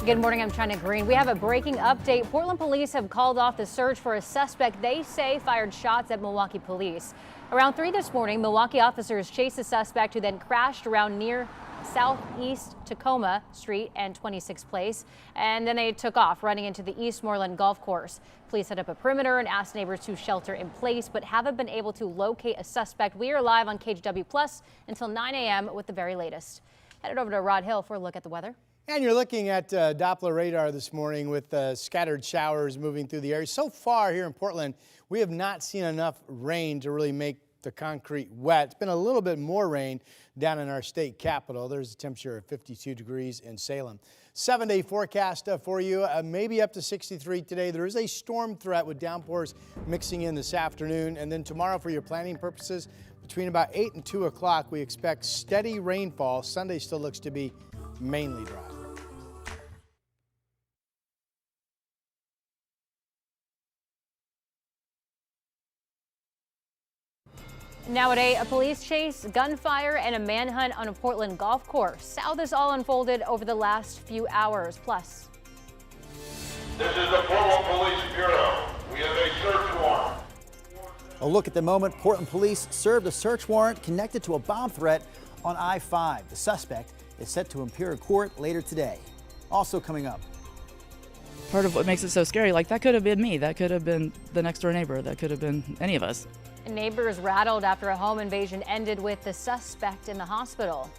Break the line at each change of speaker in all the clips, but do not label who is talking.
Good morning, I'm China Green. We have a breaking update. Portland police have called off the search for a suspect they say fired shots at Milwaukee police. Around 3 this morning, Milwaukee officers chased the suspect who then crashed around near Southeast Tacoma Street and 26th Place. And then they took off running into the Eastmoreland Golf Course. Police set up a perimeter and asked neighbors to shelter in place, but haven't been able to locate a suspect. We are live on KGW Plus until 9 a.m. with the very latest. Headed over to Rod Hill for a look at the weather.
And you're looking at Doppler radar this morning with scattered showers moving through the area. So far here in Portland, we have not seen enough rain to really make the concrete wet. It's been a little bit more rain down in our state capital. There's a temperature of 52 degrees in Salem. 7-day forecast for you, maybe up to 63 today. There is a storm threat with downpours mixing in this afternoon. And then tomorrow, for your planning purposes, between about 8 and 2 o'clock, we expect steady rainfall. Sunday still looks to be mainly dry.
Now at 8, a police chase, gunfire, and a manhunt on a Portland golf course. How this all unfolded over the last few hours. Plus,
this is the Portland Police Bureau. We have a search warrant.
A look at the moment Portland police served a search warrant connected to a bomb threat on I-5. The suspect is set to appear in court later today. Also coming up.
Part of what makes it so scary, like that could have been me, that could have been the next door neighbor, that could have been any of us.
Neighbors rattled after a home invasion ended with the suspect in the hospital.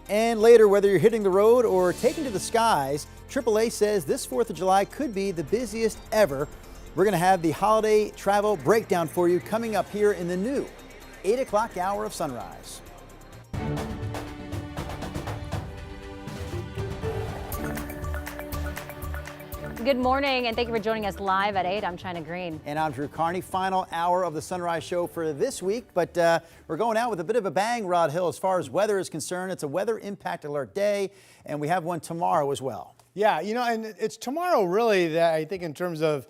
And later, whether you're hitting the road or taking to the skies, AAA says this 4th of July could be the busiest ever. We're going to have the holiday travel breakdown for you coming up here in the new 8 o'clock hour of sunrise.
Good morning, and thank you for joining us live at 8. I'm China Green.
And I'm Drew Carney. Final hour of the Sunrise Show for this week, but we're going out with a bit of a bang, Rod Hill, as far as weather is concerned. It's a weather impact alert day, and we have one tomorrow as well.
Yeah, you know, and it's tomorrow really that I think in terms of,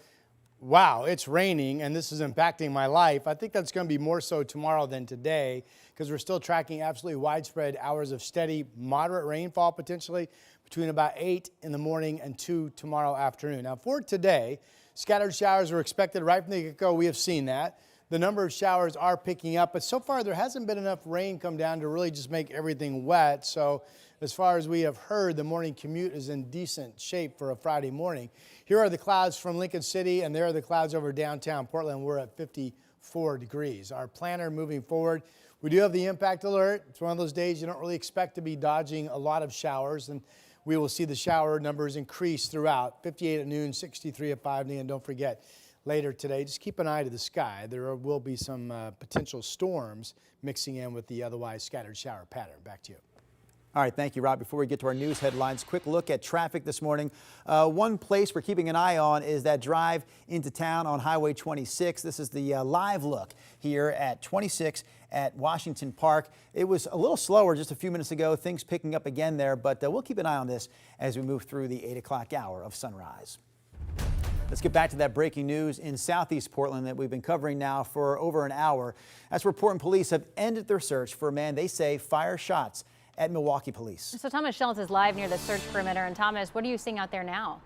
wow, it's raining and this is impacting my life. I think that's going to be more so tomorrow than today because we're still tracking absolutely widespread hours of steady, moderate rainfall potentially between about 8 in the morning and 2 tomorrow afternoon. Now for today, scattered showers are expected right from the get-go. We have seen that. The number of showers are picking up, but so far there hasn't been enough rain come down to really just make everything wet. So as far as we have heard, the morning commute is in decent shape for a Friday morning. Here are the clouds from Lincoln City, and there are the clouds over downtown Portland. We're at 54 degrees. Our planner moving forward, we do have the impact alert. It's one of those days you don't really expect to be dodging a lot of showers, and we will see the shower numbers increase throughout. 58 at noon, 63 at 5 and don't forget, later today, just keep an eye to the sky. There will be some potential storms mixing in with the otherwise scattered shower pattern. Back to you.
All right, thank you, Rob. Before we get to our news headlines, quick look at traffic this morning. One place we're keeping an eye on is that drive into town on Highway 26. This is the live look here at 26 at Washington Park. It was a little slower just a few minutes ago. Things picking up again there, but we'll keep an eye on this as we move through the 8 o'clock hour of sunrise. Let's get back to that breaking news in southeast Portland that we've been covering now for over an hour. That's where Portland police have ended their search for a man they say fired shots at Milwaukee police.
So Thomas Schultz is live near the search perimeter. And Thomas, what are you seeing out there now?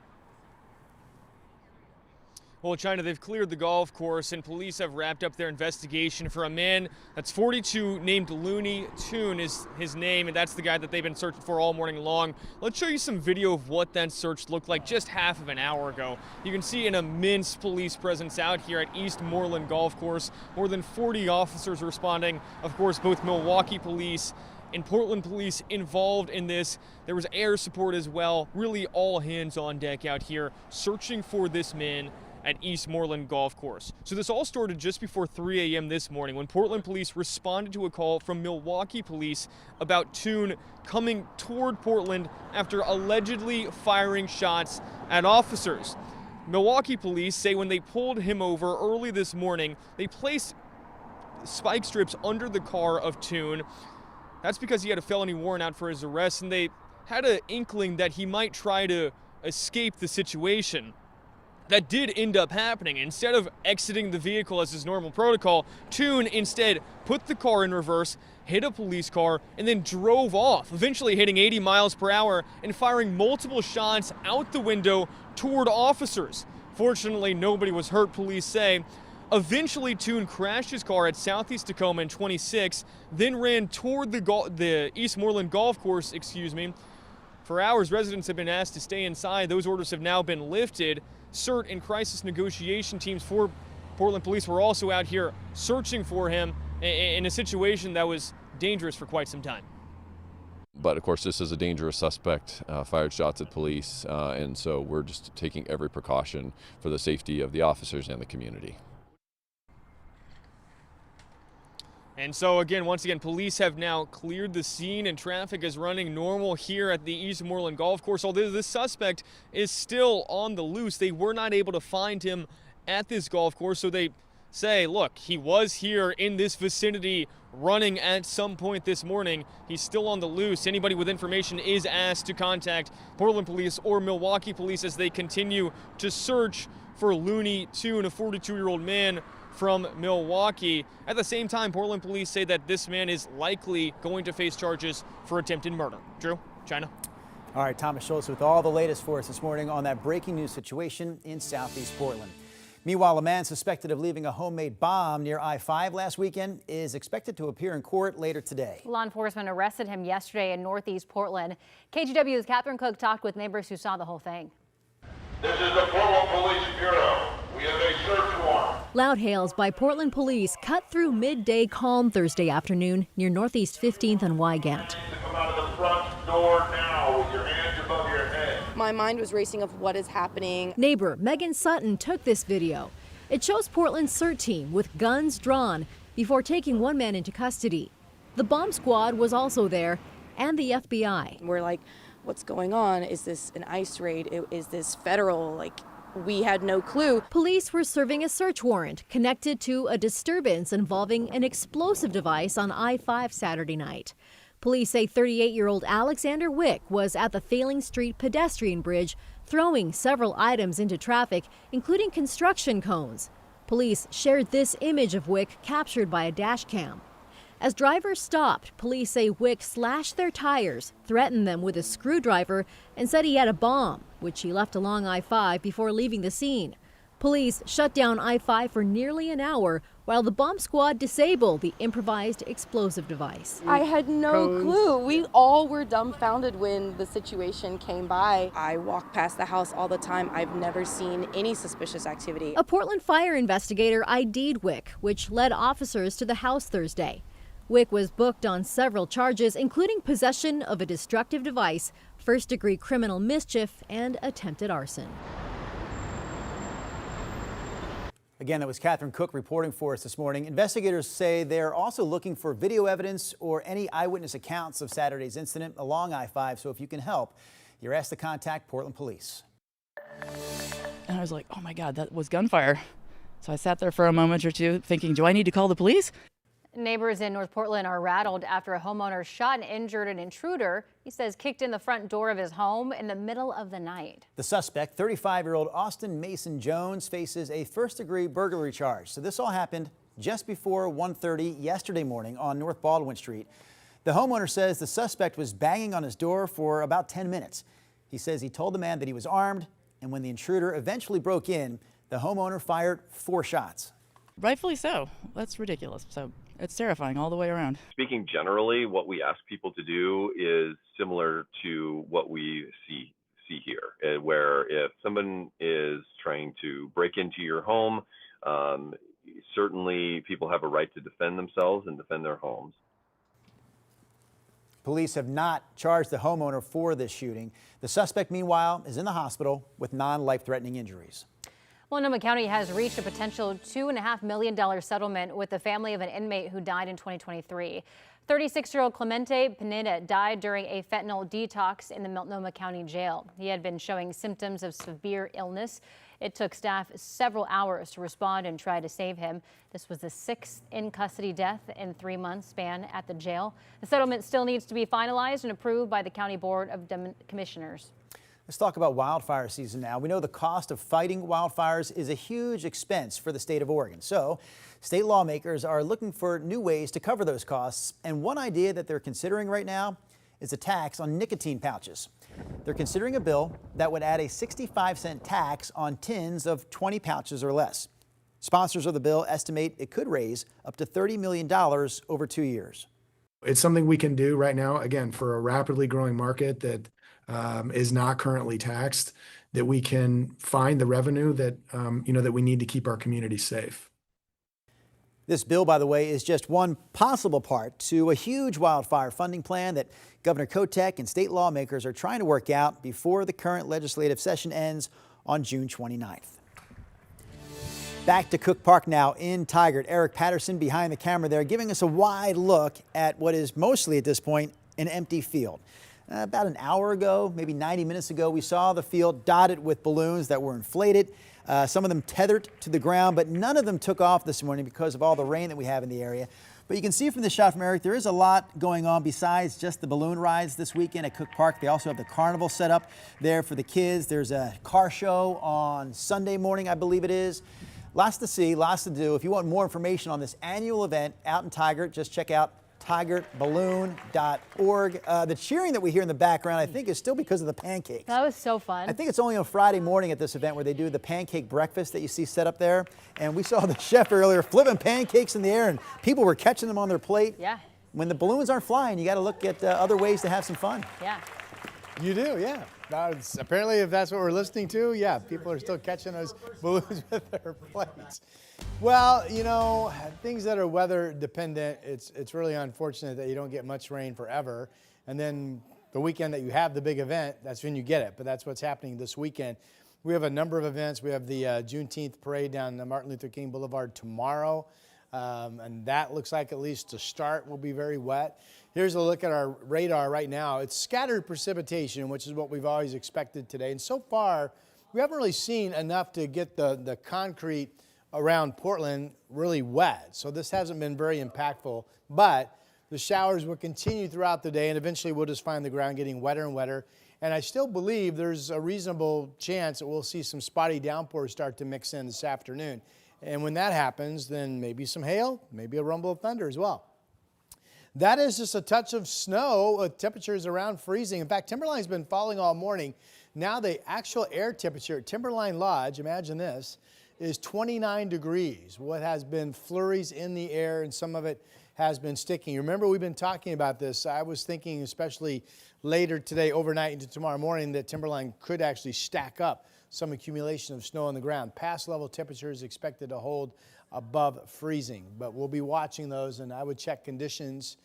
Well, China, they've cleared the golf course and police have wrapped up their investigation for a man that's 42 named Looney Toon is his name, and that's the guy that they've been searching for all morning long. Let's show you some video of what that search looked like just half of an hour ago. You can see an immense police presence out here at Eastmoreland Golf Course. More than 40 officers responding. Of course, both Milwaukee police and Portland police involved in this. There was air support as well. Really all hands on deck out here searching for this man at Eastmoreland Golf Course. So this all started just before 3 a.m. this morning when Portland police responded to a call from Milwaukee police about Toon coming toward Portland after allegedly firing shots at officers. Milwaukee police say when they pulled him over early this morning, they placed spike strips under the car of Toon. That's because he had a felony warrant out for his arrest, and they had an inkling that he might try to escape the situation. That did end up happening. Instead of exiting the vehicle as his normal protocol, Toon instead put the car in reverse, hit a police car, and then drove off, eventually hitting 80 miles per hour and firing multiple shots out the window toward officers. Fortunately, nobody was hurt, police say. Eventually, Toon crashed his car at Southeast Tacoma in 26, then ran toward the Eastmoreland golf course, For hours, residents have been asked to stay inside. Those orders have now been lifted. CERT and crisis negotiation teams for Portland police were also out here searching for him in a situation that was dangerous for quite some time.
But of course, this is a dangerous suspect, fired shots at police, and so we're just taking every precaution for the safety of the officers and the community.
And so once again, police have now cleared the scene and traffic is running normal here at the Eastmoreland Golf Course. Although this suspect is still on the loose, they were not able to find him at this golf course. So they say, look, he was here in this vicinity running at some point this morning. He's still on the loose. Anybody with information is asked to contact Portland Police or Milwaukee Police as they continue to search for Looney Toon, a 42-year-old man from Milwaukee. At the same time, Portland police say that this man is likely going to face charges for attempted murder. Drew, China.
All right, Thomas Schultz with all the latest for us this morning on that breaking news situation in Southeast Portland. Meanwhile, a man suspected of leaving a homemade bomb near I-5 last weekend is expected to appear in court later today.
Law enforcement arrested him yesterday in Northeast Portland. KGW's Catherine Cook talked with neighbors who saw the whole thing.
This is the Portland Police Bureau. We have a search warrant.
Loud hails by Portland police cut through midday calm Thursday afternoon near Northeast 15th and Wygant.
To come out of the front door now with your hands above your head.
My mind was racing of what is happening.
Neighbor Megan Sutton took this video. It shows Portland's CERT team with guns drawn before taking one man into custody. The bomb squad was also there, and the FBI.
We're like, what's going on? Is this an ICE raid? Is this federal? We had no clue.
Police were serving a search warrant connected to a disturbance involving an explosive device on I-5 Saturday night. Police say 38-year-old Alexander Wick was at the Failing Street pedestrian bridge throwing several items into traffic, including construction cones. Police shared this image of Wick captured by a dash cam. As drivers stopped, police say Wick slashed their tires, threatened them with a screwdriver, and said he had a bomb, which he left along I-5 before leaving the scene. Police shut down I-5 for nearly an hour while the bomb squad disabled the improvised explosive device.
I had no clue. We all were dumbfounded when the situation came by. I walk past the house all the time. I've never seen any suspicious activity.
A Portland fire investigator ID'd Wick, which led officers to the house Thursday. Wick was booked on several charges, including possession of a destructive device, first-degree criminal mischief, and attempted arson.
Again, that was Catherine Cook reporting for us this morning. Investigators say they're also looking for video evidence or any eyewitness accounts of Saturday's incident along I-5. So if you can help, you're asked to contact Portland Police.
And I was like, oh my God, that was gunfire. So I sat there for a moment or two thinking, do I need to call the police?
Neighbors in North Portland are rattled after a homeowner shot and injured an intruder, he says, kicked in the front door of his home in the middle of the night.
The suspect, 35-year-old Austin Mason Jones, faces a first-degree burglary charge. So this all happened just before 1:30 yesterday morning on North Baldwin Street. The homeowner says the suspect was banging on his door for about 10 minutes. He says he told the man that he was armed, and when the intruder eventually broke in, the homeowner fired 4 shots.
Rightfully so. That's ridiculous. So it's terrifying all the way around.
Speaking generally, what we ask people to do is similar to what we see here, where if someone is trying to break into your home, certainly people have a right to defend themselves and defend their homes.
Police have not charged the homeowner for this shooting. The suspect, meanwhile, is in the hospital with non-life-threatening injuries.
Multnomah County has reached a potential $2.5 million settlement with the family of an inmate who died in 2023. 36-year-old Clemente Pineda died during a fentanyl detox in the Multnomah County Jail. He had been showing symptoms of severe illness. It took staff several hours to respond and try to save him. This was the 6th in-custody death in 3-month span at the jail. The settlement still needs to be finalized and approved by the County Board of Commissioners.
Let's talk about wildfire season now. We know the cost of fighting wildfires is a huge expense for the state of Oregon. So state lawmakers are looking for new ways to cover those costs. And one idea that they're considering right now is a tax on nicotine pouches. They're considering a bill that would add a 65-cent tax on tins of 20 pouches or less. Sponsors of the bill estimate it could raise up to $30 million over 2 years.
It's something we can do right now, again, for a rapidly growing market that is not currently taxed, that we can find the revenue that, that we need to keep our community safe.
This bill, by the way, is just one possible part to a huge wildfire funding plan that Governor Kotek and state lawmakers are trying to work out before the current legislative session ends on June 29th. Back to Cook Park now in Tigard. Eric Patterson behind the camera there, giving us a wide look at what is mostly at this point an empty field. About an hour ago, maybe 90 minutes ago, we saw the field dotted with balloons that were inflated. Some of them tethered to the ground, but none of them took off this morning because of all the rain that we have in the area. But you can see from the shot from Eric, there is a lot going on besides just the balloon rides this weekend at Cook Park. They also have the carnival set up there for the kids. There's a car show on Sunday morning, I believe it is. Lots to see, lots to do. If you want more information on this annual event out in Tigard, just check out tigardballoon.org. The cheering that we hear in the background, I think, is still because of the pancakes.
That was so fun.
I think it's only on Friday morning at this event where they do the pancake breakfast that you see set up there. And we saw the chef earlier flipping pancakes in the air, and people were catching them on their plate.
Yeah.
When the balloons aren't flying, you got to look at other ways to have some fun.
Yeah.
You do, yeah. Apparently, if that's what we're listening to, yeah, people are still catching those balloons with their plates. Well, things that are weather dependent, it's really unfortunate that you don't get much rain forever. And then the weekend that you have the big event, that's when you get it. But that's what's happening this weekend. We have a number of events. We have the Juneteenth parade down the Martin Luther King Boulevard tomorrow. And that looks like, at least to start, will be very wet. Here's a look at our radar right now. It's scattered precipitation, which is what we've always expected today. And so far, we haven't really seen enough to get the concrete around Portland really wet. So this hasn't been very impactful, but the showers will continue throughout the day, and eventually we'll just find the ground getting wetter and wetter. And I still believe there's a reasonable chance that we'll see some spotty downpours start to mix in this afternoon. And when that happens, then maybe some hail, maybe a rumble of thunder as well. That is just a touch of snow with temperatures around freezing. In fact, Timberline's been falling all morning. Now the actual air temperature at Timberline Lodge, imagine this, is 29 degrees. What has been flurries in the air, and some of it has been sticking. Remember, we've been talking about this. I was thinking, especially later today, overnight into tomorrow morning, that Timberline could actually stack up some accumulation of snow on the ground. Pass level temperatures expected to hold above freezing, but we'll be watching those, and I would check conditions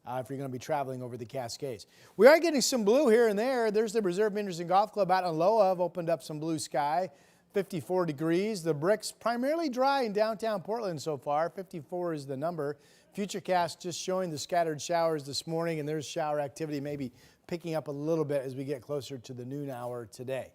if you're going to be traveling over the Cascades. We are getting some blue here and there. There's the Reserve Miners and Golf Club out in Loa. Have opened up some blue sky. 54 degrees. The bricks primarily dry in downtown Portland so far. 54 is the number. Futurecast just showing the scattered showers this morning, and there's shower activity maybe picking up a little bit as we get closer to the noon hour today.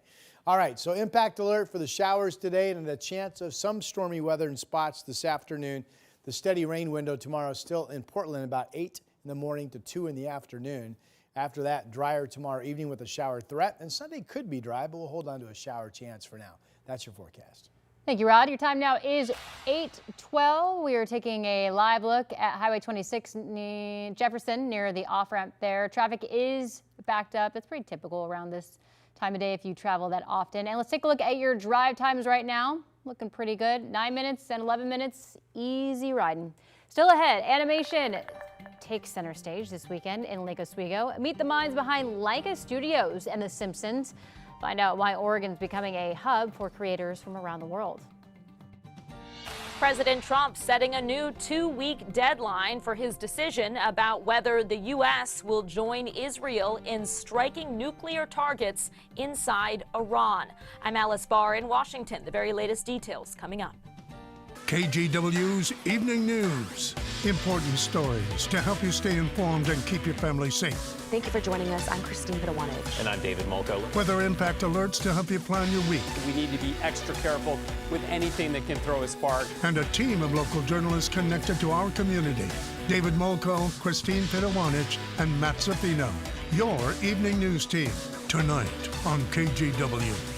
All right, so impact alert for the showers today and a chance of some stormy weather in spots this afternoon. The steady rain window tomorrow still in Portland, about 8 in the morning to 2 in the afternoon. After that, drier tomorrow evening with a shower threat, and Sunday could be dry, but we'll hold on to a shower chance for now. That's your forecast.
Thank you, Rod. Your time now is 8:12. We are taking a live look at Highway 26 near Jefferson, near the off-ramp there. Traffic is backed up. That's pretty typical around this time of day if you travel that often. And let's take a look at your drive times right now. Looking pretty good. 9 minutes and 11 minutes. Easy riding. Still ahead, animation takes center stage this weekend in Lake Oswego. Meet the minds behind Leica Studios and The Simpsons. Find out why Oregon's becoming a hub for creators from around the world.
President Trump setting a new 2-week deadline for his decision about whether the U.S. will join Israel in striking nuclear targets inside Iran. I'm Alice Barr in Washington. The very latest details coming up.
KGW's Evening News. Important stories to help you stay informed and keep your family safe.
Thank you for joining us. I'm Christine Pitawanich.
And I'm David Molko.
Weather impact alerts to help you plan your week.
We need to be extra careful with anything that can throw a spark.
And a team of local journalists connected to our community. David Molko, Christine Pitawanich, and Matt Zaffino. Your Evening News team. tonight on KGW.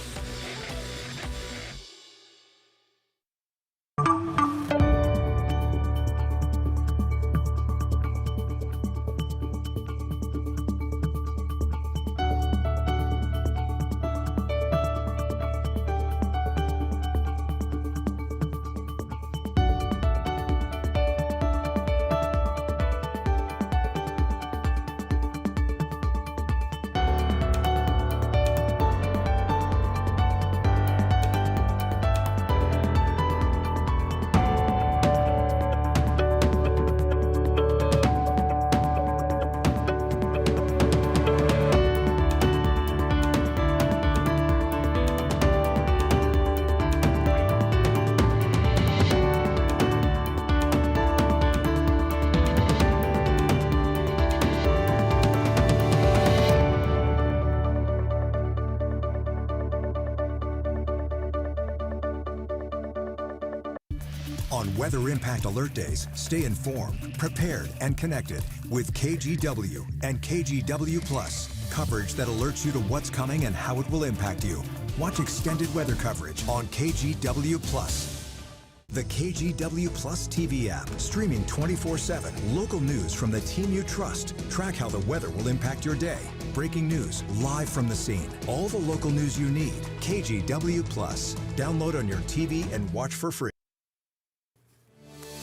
On Weather Impact Alert Days, stay informed, prepared, and connected with KGW and KGW Plus. Coverage that alerts you to what's coming and how it will impact you. Watch extended weather coverage on KGW Plus. The KGW Plus TV app, streaming 24/7. Local news from the team you trust. Track how the weather will impact your day. Breaking news live from the scene. All the local news you need. KGW Plus. Download on your TV and watch for free.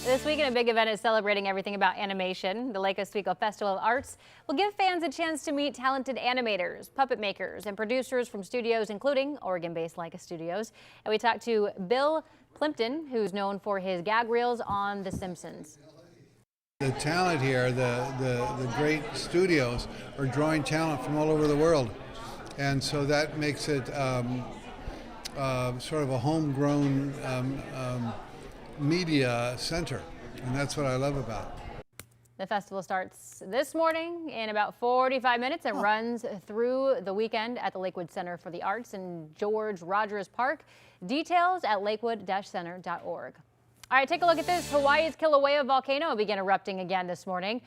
This weekend, a big event is celebrating everything about animation. The Lake Oswego Festival of Arts will give fans a chance to meet talented animators, puppet makers, and producers from studios including Oregon-based Leica Studios. And we talked to Bill Plimpton, who's known for his gag reels on The Simpsons.
The talent here, the great studios are drawing talent from all over the world. And so that makes it sort of a homegrown media center, and that's what I love about it.
The festival starts this morning in about 45 minutes and runs through the weekend at the Lakewood Center for the Arts in George Rogers Park. Details at lakewood-center.org. All right, take a look at this. Hawaii's Kilauea volcano began erupting again this morning.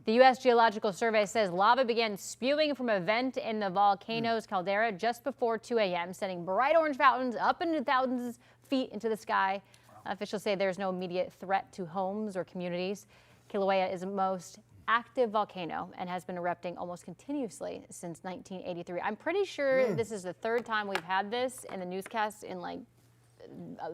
The U.S. Geological Survey says lava began spewing from a vent in the volcano's caldera just before 2 a.m., sending bright orange fountains up into thousands of feet into the sky. Officials say there's no immediate threat to homes or communities. Kilauea is the most active volcano and has been erupting almost continuously since 1983. I'm pretty sure this is the third time we've had this in the newscast in like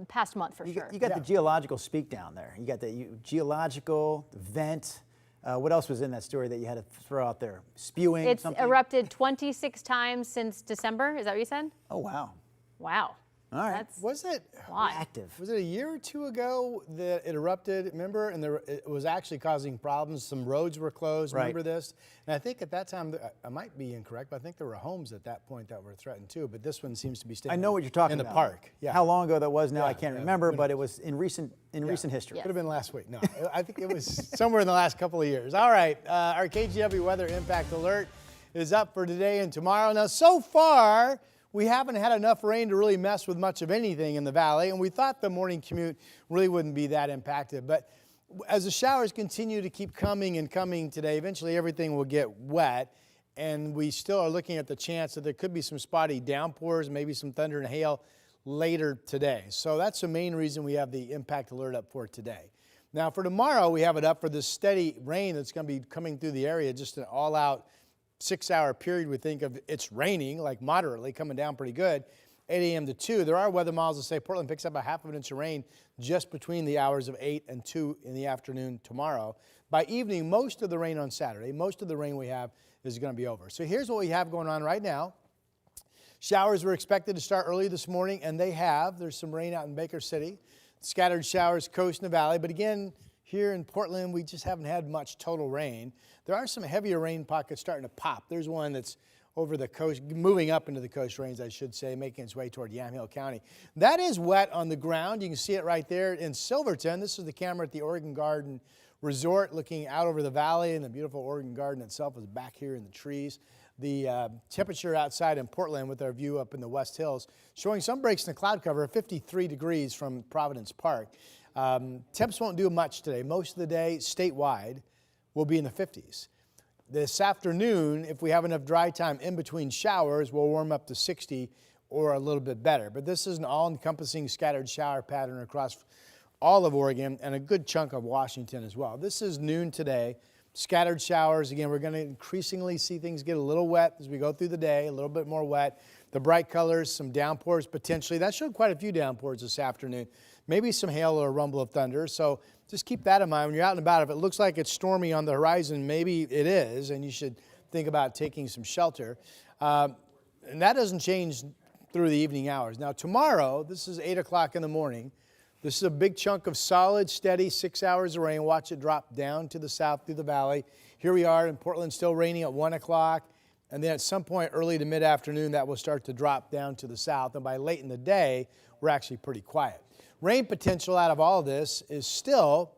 past month for sure.
You got the geological speak down there. You got the geological, the vent. What else was in that story that you had to throw out there? Spewing?
It's
something?
erupted 26 times since December. Is that what you said?
Oh, wow.
Wow.
All right.
Was it
active?
Was it a year or two ago that it erupted? Remember, and it was actually causing problems. Some roads were closed.
Right.
Remember this? And I think at that time, I might be incorrect, but I think there were homes at that point that were threatened too. But this one seems to be staying.
I know what you're talking
in
about.
the park. Yeah.
How long ago that was now,
Yeah,
I can't
yeah.
remember, but it was in recent history.
Could have been last week. No, I think it was somewhere in the last couple of years. All right, our KGW Weather Impact Alert is up for today and tomorrow. Now, so far, we haven't had enough rain to really mess with much of anything in the valley, and we thought the morning commute really wouldn't be that impacted. But as the showers continue to keep coming and coming today, eventually everything will get wet, and we still are looking at the chance that there could be some spotty downpours, maybe some thunder and hail later today. So that's the main reason we have the impact alert up for today. Now for tomorrow, we have it up for this steady rain that's going to be coming through the area, just an all-out 6-hour period. We think of it's raining, like moderately, coming down pretty good, 8 a.m. to 2. There are weather models that say Portland picks up a half of an inch of rain just between the hours of 8 and 2 in the afternoon tomorrow. By evening, most of the rain on Saturday, most of the rain we have is going to be over. So here's what we have going on right now. Showers were expected to start early this morning, and they have. There's some rain out in Baker City. Scattered showers coast in the valley, but again, here in Portland, we just haven't had much total rain. There are some heavier rain pockets starting to pop. There's one that's over the coast, moving up into the coast range, I should say, making its way toward Yamhill County. That is wet on the ground. You can see it right there in Silverton. This is the camera at the Oregon Garden Resort looking out over the valley, and the beautiful Oregon Garden itself is back here in the trees. The temperature outside in Portland with our view up in the West Hills showing some breaks in the cloud cover, 53 degrees from Providence Park. Temps won't do much today. Most of the day statewide will be in the 50s. This afternoon, if we have enough dry time in between showers, we'll warm up to 60 or a little bit better. But this is an all-encompassing scattered shower pattern across all of Oregon and a good chunk of Washington as well. This is noon today. Scattered showers. Again, we're going to increasingly see things get a little wet as we go through the day, a little bit more wet. The bright colors, some downpours potentially. That showed quite a few downpours this afternoon. Maybe some hail or a rumble of thunder. So just keep that in mind when you're out and about. If it looks like it's stormy on the horizon, maybe it is, and you should think about taking some shelter. And that doesn't change through the evening hours. Now tomorrow, this is 8 o'clock in the morning. This is a big chunk of solid, steady 6 hours of rain. Watch it drop down to the south through the valley. Here we are in Portland, still raining at 1 o'clock. And then at some point early to mid-afternoon, that will start to drop down to the south. And by late in the day, we're actually pretty quiet. Rain potential out of all this is still,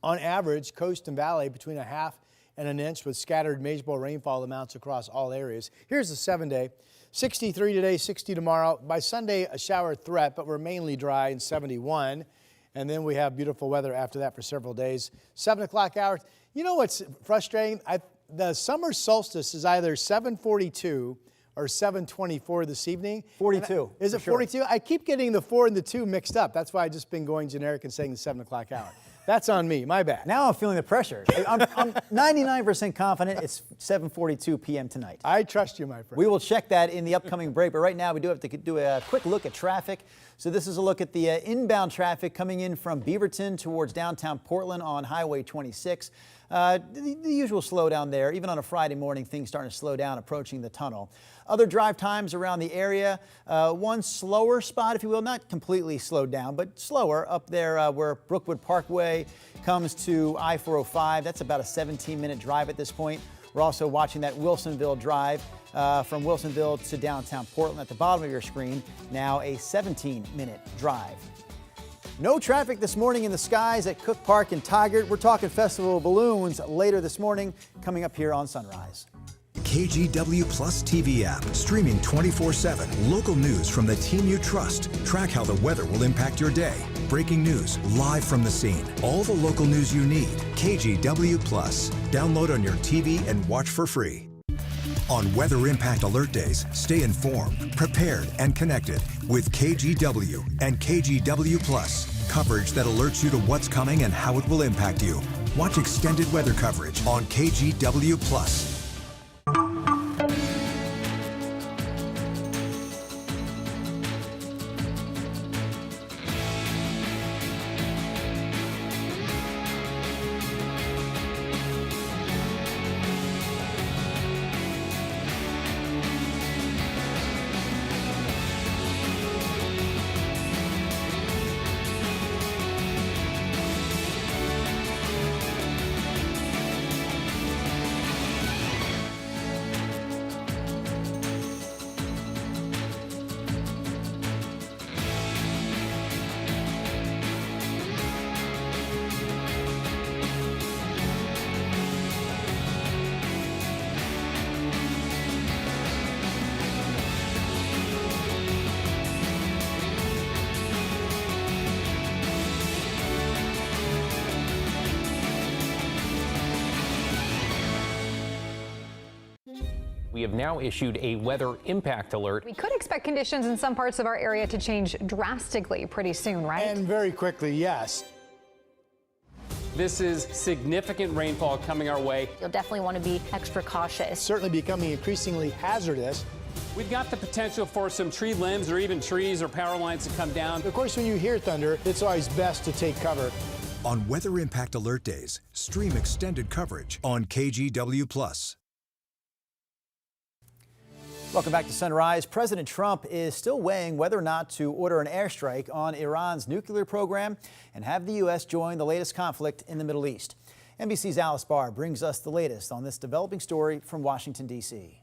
on average, coast and valley between 1/2 and 1 inch with scattered measurable rainfall amounts across all areas. Here's the 7-day. 63 today, 60 tomorrow. By Sunday, a shower threat, but we're mainly dry and 71. And then we have beautiful weather after that for several days. 7 o'clock hours. You know what's frustrating? The summer solstice is either 7:42 or 7:24 this evening.
42.
Is it 42? I keep getting the 4 and the 2 mixed up. That's why I've just been going generic and saying the 7 o'clock hour. That's on me. My bad.
Now I'm feeling the pressure. I'm 99% confident it's 7:42 p.m. tonight.
I trust you, my friend.
We will check that in the upcoming break, but right now we do have to do a quick look at traffic. So this is a look at the inbound traffic coming in from Beaverton towards downtown Portland on Highway 26. The usual slowdown there. Even on a Friday morning, things starting to slow down approaching the tunnel. Other drive times around the area. One slower spot, if you will, not completely slowed down, but slower up there where Brookwood Parkway comes to I-405. That's about a 17-minute drive at this point. We're also watching that Wilsonville drive from Wilsonville to downtown Portland at the bottom of your screen. Now a 17-minute drive. No traffic this morning in the skies at Cook Park and Tigard. We're talking Festival of Balloons later this morning, coming up here on Sunrise.
KGW Plus TV app, streaming 24/7. Local news from the team you trust. Track how the weather will impact your day. Breaking news live from the scene. All the local news you need. KGW Plus. Download on your TV and watch for free. On Weather Impact Alert Days, stay informed, prepared, and connected with KGW and KGW Plus. Coverage that alerts you to what's coming and how it will impact you. Watch extended weather coverage on KGW Plus.
We have now issued a weather impact alert.
We could expect conditions in some parts of our area to change drastically pretty soon, right?
And very quickly, yes.
This is significant rainfall coming our way.
You'll definitely want to be extra cautious.
It's certainly becoming increasingly hazardous.
We've got the potential for some tree limbs or even trees or power lines to come down.
Of course, when you hear thunder, it's always best to take cover.
On Weather Impact Alert Days, stream extended coverage on KGW Plus.
Welcome back to Sunrise. President Trump is still weighing whether or not to order an airstrike on Iran's nuclear program and have the U.S. join the latest conflict in the Middle East. NBC's Alice Barr brings us the latest on this developing story from Washington, D.C.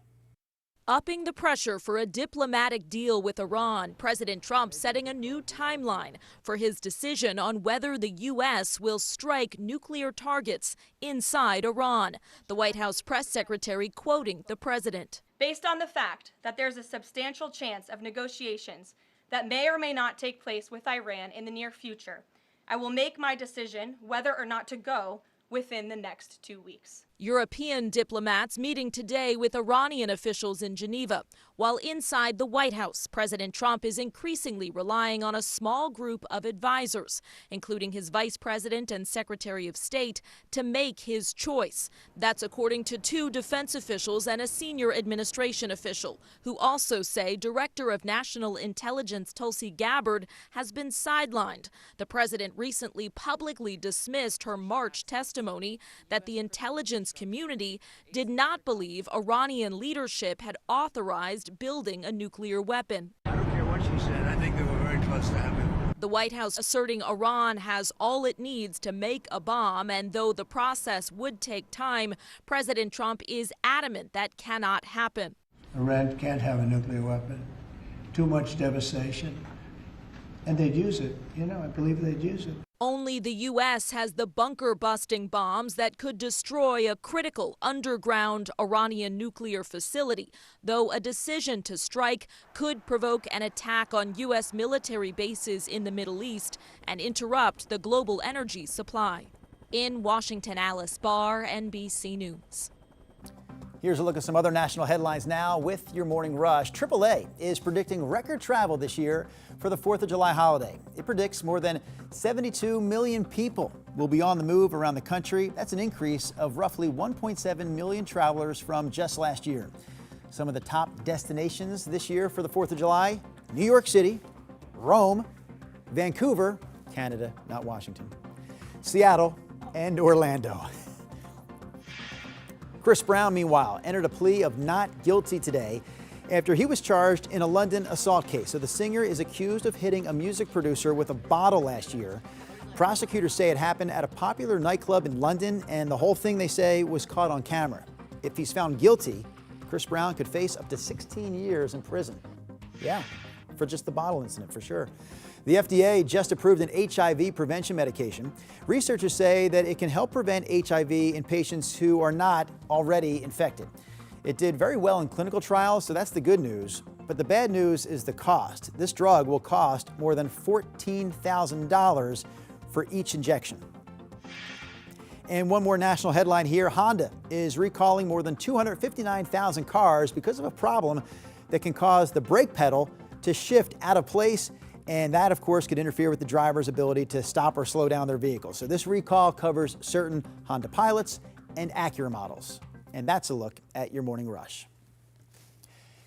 Upping the pressure for a diplomatic deal with Iran, President Trump setting a new timeline for his decision on whether the U.S. will strike nuclear targets inside Iran. The White House press secretary quoting the president.
Based on the fact that there's a substantial chance of negotiations that may or may not take place with Iran in the near future, I will make my decision whether or not to go within the next 2 weeks.
European diplomats meeting today with Iranian officials in Geneva, while inside the White House, President Trump is increasingly relying on a small group of advisors, including his vice president and secretary of state, to make his choice. That's according to 2 defense officials and a senior administration official, who also say Director of National Intelligence Tulsi Gabbard has been sidelined. The president recently publicly dismissed her March testimony that the intelligence community did not believe Iranian leadership had authorized building a nuclear weapon.
I don't care what she said. I think they were very close to having it.
The White House asserting Iran has all it needs to make a bomb, and though the process would take time, President Trump is adamant that cannot happen.
Iran can't have a nuclear weapon. Too much devastation. And they'd use it. You know, I believe they'd use it.
Only the U.S. has the bunker-busting bombs that could destroy a critical underground Iranian nuclear facility, though a decision to strike could provoke an attack on U.S. military bases in the Middle East and interrupt the global energy supply. In Washington, Alice Barr, NBC News.
Here's a look at some other national headlines now with your morning rush. AAA is predicting record travel this year for the 4th of July holiday. It predicts more than 72 million people will be on the move around the country. That's an increase of roughly 1.7 million travelers from just last year. Some of the top destinations this year for the 4th of July: New York City, Rome, Vancouver, Canada, not Washington, Seattle, and Orlando. Chris Brown, meanwhile, entered a plea of not guilty today after he was charged in a London assault case. So the singer is accused of hitting a music producer with a bottle last year. Prosecutors say it happened at a popular nightclub in London, and the whole thing, they say, was caught on camera. If he's found guilty, Chris Brown could face up to 16 years in prison. Yeah, for just the bottle incident, for sure. The FDA just approved an HIV prevention medication. Researchers say that it can help prevent HIV in patients who are not already infected. It did very well in clinical trials, so that's the good news. But the bad news is the cost. This drug will cost more than $14,000 for each injection. And one more national headline here. Honda is recalling more than 259,000 cars because of a problem that can cause the brake pedal to shift out of place. And that, of course, could interfere with the driver's ability to stop or slow down their vehicle. So this recall covers certain Honda Pilots and Acura models. And that's a look at your morning rush.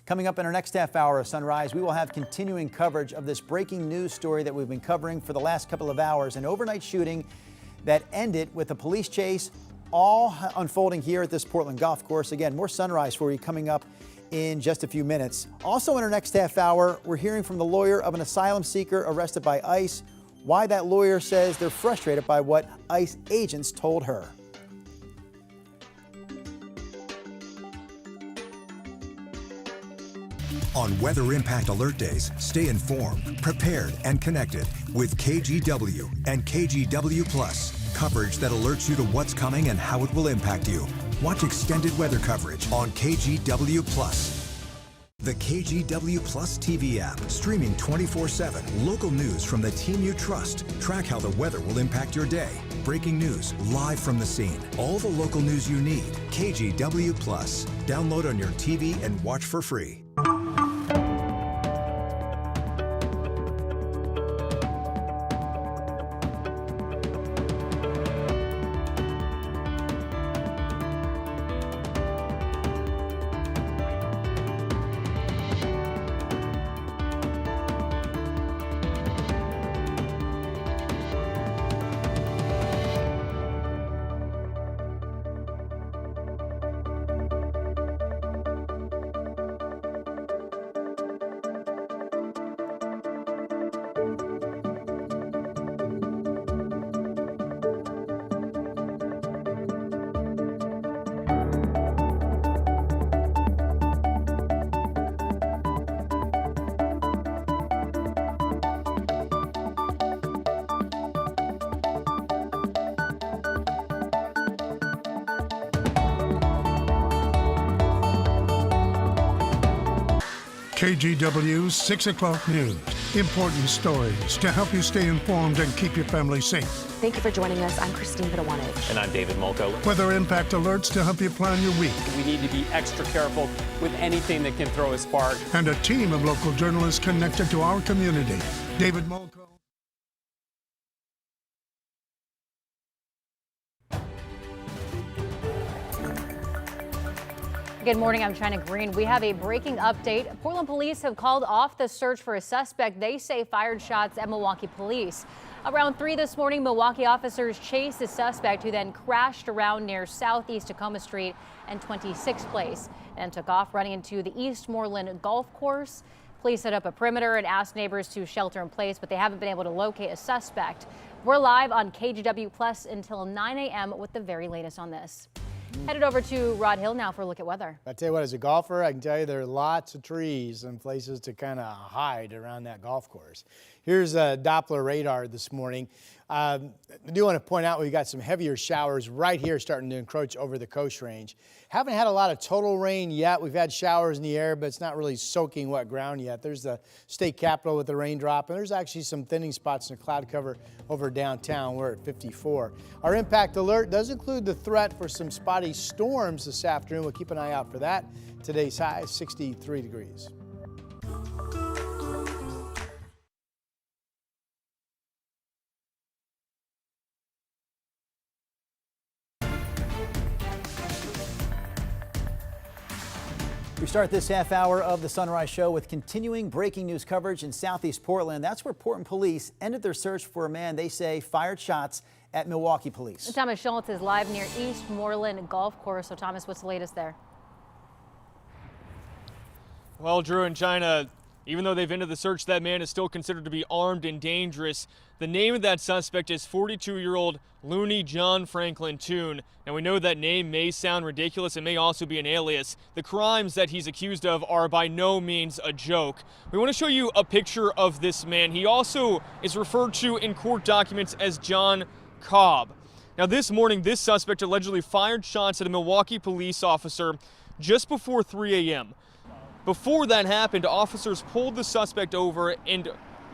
Coming up in our next half hour of Sunrise, we will have continuing coverage of this breaking news story that we've been covering for the last couple of hours, an overnight shooting that ended with a police chase, all unfolding here at this Portland golf course. Again, more Sunrise for you coming up in just a few minutes. Also in our next half hour, we're hearing from the lawyer of an asylum seeker arrested by ICE, why that lawyer says they're frustrated by what ICE agents told her.
On Weather Impact Alert Days, stay informed, prepared, and connected with KGW and KGW Plus. Coverage that alerts you to what's coming and how it will impact you. Watch extended weather coverage on KGW Plus. The KGW Plus TV app, streaming 24/7. Local news from the team you trust. Track how the weather will impact your day. Breaking news, live from the scene. All the local news you need. KGW Plus. Download on your TV and watch for free.
KGW's 6 o'clock news. Important stories to help you stay informed and keep your family safe.
Thank you for joining us. I'm Christine Pitawanich.
And I'm David Molko.
Weather impact alerts to help you plan your week.
We need to be extra careful with anything that can throw a spark.
And a team of local journalists connected to our community. David Molko.
Good morning, I'm China Green. We have a breaking update. Portland police have called off the search for a suspect they say fired shots at Milwaukee police. Around 3 this morning, Milwaukee officers chased the suspect who then crashed around near Southeast Tacoma Street and 26th Place and took off running into the Eastmoreland Golf Course. Police set up a perimeter and asked neighbors to shelter in place, but they haven't been able to locate a suspect. We're live on KGW Plus until 9 a.m. with the very latest on this. Headed over to Rod Hill now for a look at weather.
I tell you what, as a golfer, I can tell you there are lots of trees and places to kind of hide around that golf course. Here's a Doppler radar this morning. I do want to point out we've got some heavier showers right here starting to encroach over the Coast Range. Haven't had a lot of total rain yet. We've had showers in the air, but it's not really soaking wet ground yet. There's the state capitol with the raindrop, and there's actually some thinning spots in the cloud cover over downtown. We're at 54. Our impact alert does include the threat for some spotty storms this afternoon. We'll keep an eye out for that. Today's high is 63 degrees.
We start this half hour of the Sunrise Show with continuing breaking news coverage in Southeast Portland. That's where Portland police ended their search for a man they say fired shots at Milwaukee police.
Thomas Schultz is live near Eastmoreland Golf Course. So Thomas, what's the latest there?
Well, Drew and China, even though they've ended the search, that man is still considered to be armed and dangerous. The name of that suspect is 42-year-old Looney John Franklin Toon. Now, we know that name may sound ridiculous. It may also be an alias. The crimes that he's accused of are by no means a joke. We want to show you a picture of this man. He also is referred to in court documents as John Cobb. Now, this morning, this suspect allegedly fired shots at a Milwaukee police officer just before 3 a.m. Before that happened, officers pulled the suspect over and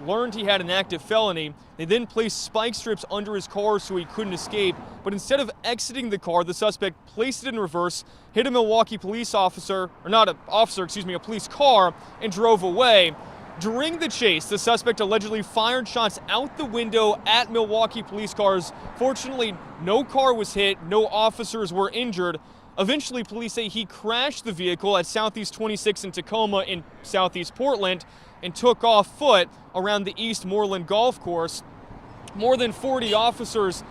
learned he had an active felony. They then placed spike strips under his car so he couldn't escape. But instead of exiting the car, the suspect placed it in reverse, hit a Milwaukee police officer, or not an officer, excuse me, a police car, and drove away. During the chase, the suspect allegedly fired shots out the window at Milwaukee police cars. Fortunately, no car was hit, no officers were injured. Eventually, police say he crashed the vehicle at Southeast 26 in Tacoma in Southeast Portland and took off foot around the Eastmoreland Golf Course. More than 40 officers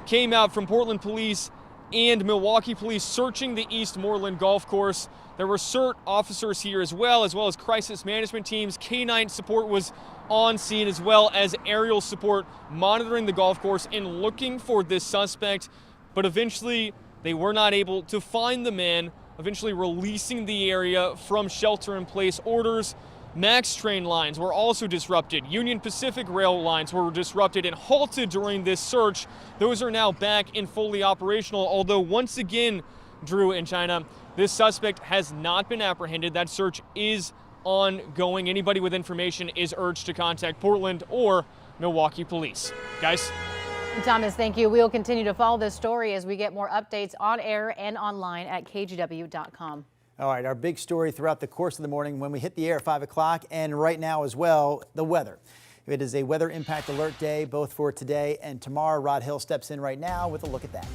came out from Portland Police and Milwaukee Police searching the Eastmoreland Golf Course. There were CERT officers here as well as crisis management teams. K-9 support was on scene as well as aerial support monitoring the golf course and looking for this suspect. But eventually, they were not able to find the man, eventually releasing the area from shelter-in-place orders. MAX train lines were also disrupted. Union Pacific rail lines were disrupted and halted during this search. Those are now back and fully operational, although once again, Drew and China, this suspect has not been apprehended. That search is ongoing. Anybody with information is urged to contact Portland or Milwaukee police. Guys?
Thomas, thank you. We'll continue to follow this story as we get more updates on air and online at kgw.com.
All right, our big story throughout the course of the morning when we hit the air at 5 o'clock and right now as well, the weather. It is a weather impact alert day both for today and tomorrow. Rod Hill steps in right now with a look at that.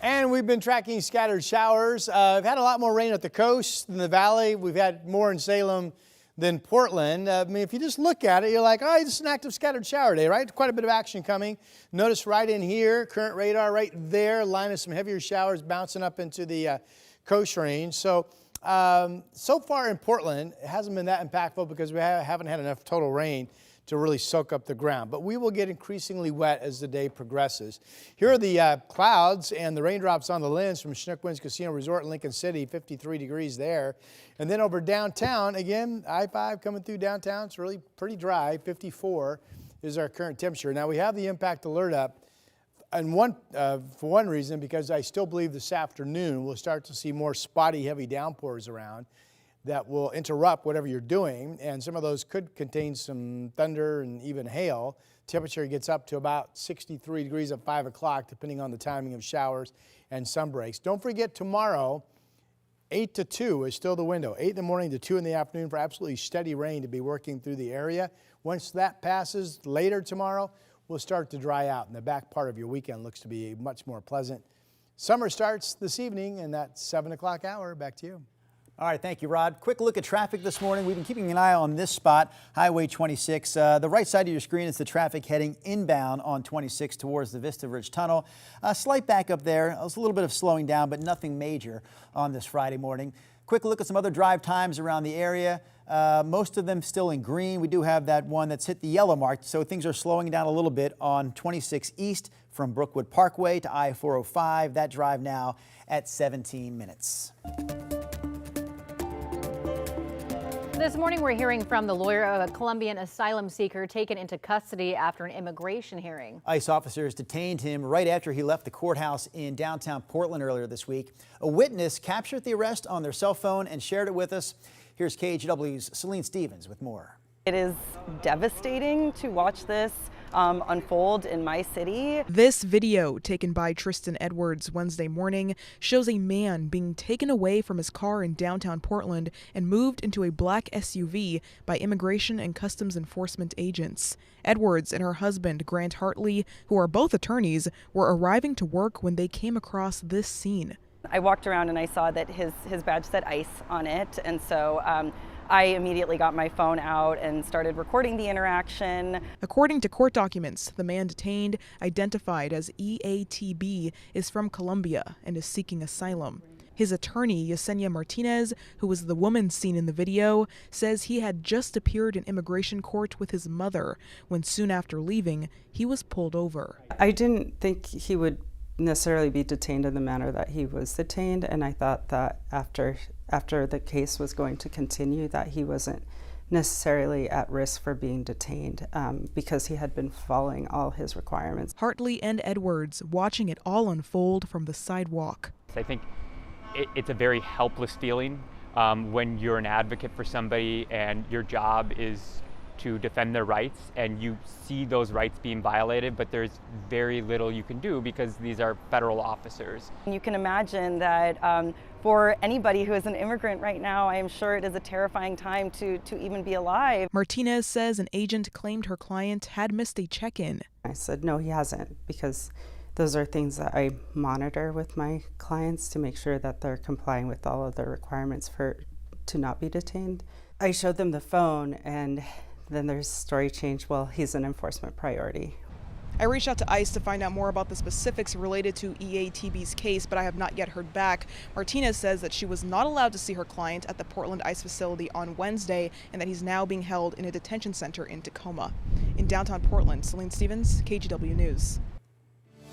And we've been tracking scattered showers. We've had a lot more rain at the coast than the valley. We've had more in Salem than Portland. I mean, if you just look at it, you're like, oh, it's an active scattered shower day, right? Quite a bit of action coming. Notice right in here, current radar right there, line of some heavier showers bouncing up into the Coast Range. So far in Portland, it hasn't been that impactful because we haven't had enough total rain to really soak up the ground. But we will get increasingly wet as the day progresses. Here are the clouds and the raindrops on the lens from Chinook Winds Casino Resort in Lincoln City, 53 degrees there. And then over downtown, again, I-5 coming through downtown. It's really pretty dry, 54 is our current temperature. Now we have the impact alert up. And for one reason, because I still believe this afternoon we'll start to see more spotty, heavy downpours around. that will interrupt whatever you're doing, and some of those could contain some thunder and even hail. Temperature gets up to about 63 degrees at 5 o'clock, depending on the timing of showers and sun breaks. Don't forget, tomorrow, 8 to 2 is still the window. 8 in the morning to 2 in the afternoon for absolutely steady rain to be working through the area. Once that passes later tomorrow, we'll start to dry out, and the back part of your weekend looks to be much more pleasant. Summer starts this evening in that 7 o'clock hour. Back to you.
All right, thank you, Rod. Quick look at traffic this morning. We've been keeping an eye on this spot, Highway 26. The right side of your screen is the traffic heading inbound on 26 towards the Vista Ridge Tunnel. A slight backup there. It was a little bit of slowing down, but nothing major on this Friday morning. Quick look at some other drive times around the area. Most of them still in green. We do have that one that's hit the yellow mark, so things are slowing down a little bit on 26 East from Brookwood Parkway to I-405. That drive now at 17 minutes.
This morning, we're hearing from the lawyer of a Colombian asylum seeker taken into custody after an immigration hearing.
ICE officers detained him right after he left the courthouse in downtown Portland earlier this week. A witness captured the arrest on their cell phone and shared it with us. Here's KGW's Celine Stevens with more.
It is devastating to watch this unfold in my city.
This video, taken by Tristan Edwards Wednesday morning, shows a man being taken away from his car in downtown Portland and moved into a black SUV by Immigration and Customs Enforcement agents. Edwards and her husband, Grant Hartley, who are both attorneys, were arriving to work when they came across this scene.
I walked around and I saw that his badge said ICE on it, and so I immediately got my phone out and started recording the interaction.
According to court documents, the man detained, identified as EATB, is from Colombia and is seeking asylum. His attorney, Yesenia Martinez, who was the woman seen in the video, says he had just appeared in immigration court with his mother when soon after leaving, he was pulled over.
I didn't think he would necessarily be detained in the manner that he was detained, and I thought that after the case was going to continue, that he wasn't necessarily at risk for being detained because he had been following all his requirements.
Hartley and Edwards watching it all unfold from the sidewalk.
I think it's a very helpless feeling when you're an advocate for somebody and your job is to defend their rights and you see those rights being violated, but there's very little you can do because these are federal officers.
You can imagine that for anybody who is an immigrant right now, I am sure it is a terrifying time to even be alive.
Martinez says an agent claimed her client had missed a check-in.
I said, no, he hasn't, because those are things that I monitor with my clients to make sure that they're complying with all of the requirements to not be detained. I showed them the phone, and then their story changed. Well, he's an enforcement priority.
I reached out to ICE to find out more about the specifics related to EATB's case, but I have not yet heard back. Martinez says that she was not allowed to see her client at the Portland ICE facility on Wednesday and that he's now being held in a detention center in Tacoma. In downtown Portland, Celine Stevens, KGW News.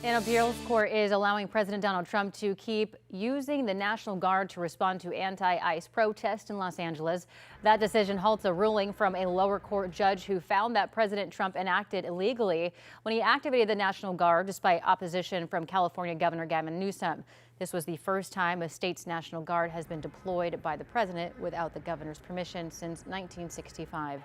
An appeals court is allowing President Donald Trump to keep using the National Guard to respond to anti-ICE protests in Los Angeles. That decision halts a ruling from a lower court judge who found that President Trump enacted illegally when he activated the National Guard despite opposition from California Governor Gavin Newsom. This was the first time a state's National Guard has been deployed by the president without the governor's permission since 1965.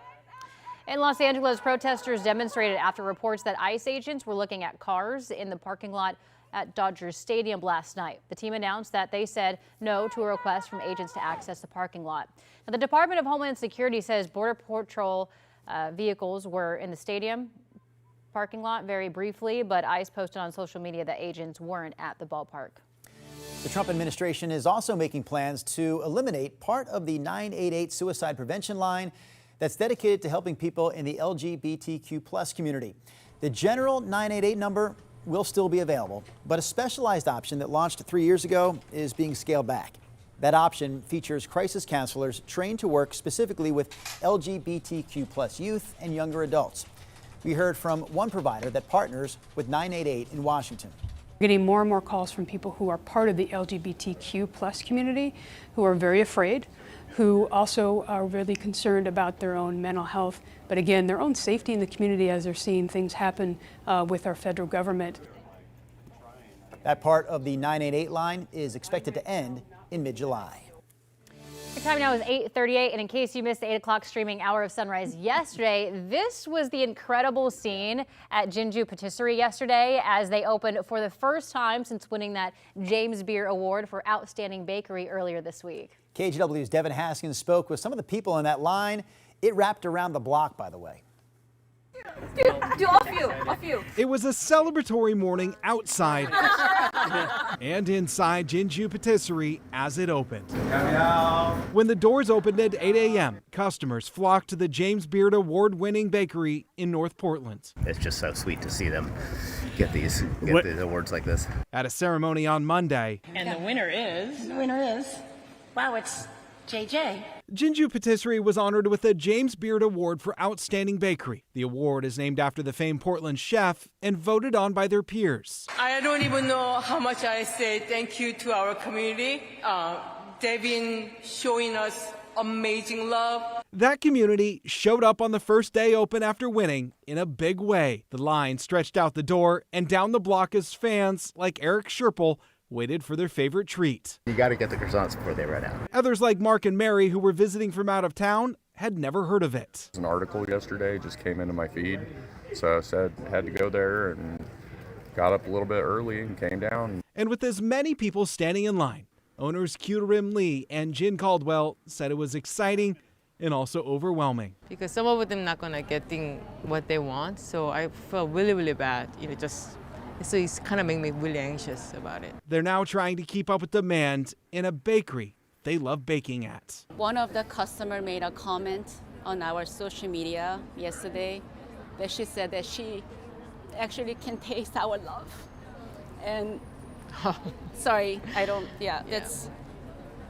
In Los Angeles, protesters demonstrated after reports that ICE agents were looking at cars in the parking lot at Dodgers Stadium last night. The team announced that they said no to a request from agents to access the parking lot. Now, the Department of Homeland Security says Border Patrol vehicles were in the stadium parking lot very briefly, but ICE posted on social media that agents weren't at the ballpark.
The Trump administration is also making plans to eliminate part of the 988 suicide prevention line that's dedicated to helping people in the LGBTQ+ community. The general 988 number will still be available, but a specialized option that launched 3 years ago is being scaled back. That option features crisis counselors trained to work specifically with LGBTQ+ youth and younger adults. We heard from one provider that partners with 988 in Washington.
We're getting more and more calls from people who are part of the LGBTQ+ community, who are very afraid, who also are really concerned about their own mental health, but again, their own safety in the community as they're seeing things happen with our federal government.
That part of the 988 line is expected to end in mid-July.
Your time now is 8:38, and in case you missed the 8 o'clock streaming Hour of Sunrise yesterday, this was the incredible scene at Jinju Patisserie yesterday as they opened for the first time since winning that James Beard Award for Outstanding Bakery earlier this week.
KGW's Devin Haskins spoke with some of the people in that line. It wrapped around the block, by the way.
Do a few.
It was a celebratory morning outside and inside Jinju Patisserie as it opened. When the doors opened at 8 a.m., customers flocked to the James Beard Award-winning bakery in North Portland.
It's just so sweet to see them get these awards like this.
At a ceremony on Monday,
And the winner is, wow, it's JJ.
Jinju Patisserie was honored with the James Beard Award for Outstanding Bakery. The award is named after the famed Portland chef and voted on by their peers.
I don't even know how much I say thank you to our community. They've been showing us amazing love.
That community showed up on the first day open after winning in a big way. The line stretched out the door and down the block as fans like Eric Scherpel waited for their favorite treat.
You got to get the croissants before they run out.
Others like Mark and Mary, who were visiting from out of town, had never heard of it.
An article yesterday just came into my feed, so I said I had to go there and got up a little bit early and came down.
And with as many people standing in line, owners Q-Rim Lee and Jin Caldwell said it was exciting and also overwhelming.
Because some of them not gonna get what they want, so I felt really, really bad. So it's kind of made me really anxious about it.
They're now trying to keep up with demand in a bakery they love baking at.
One of the customers made a comment on our social media yesterday that she said that she actually can taste our love. And sorry,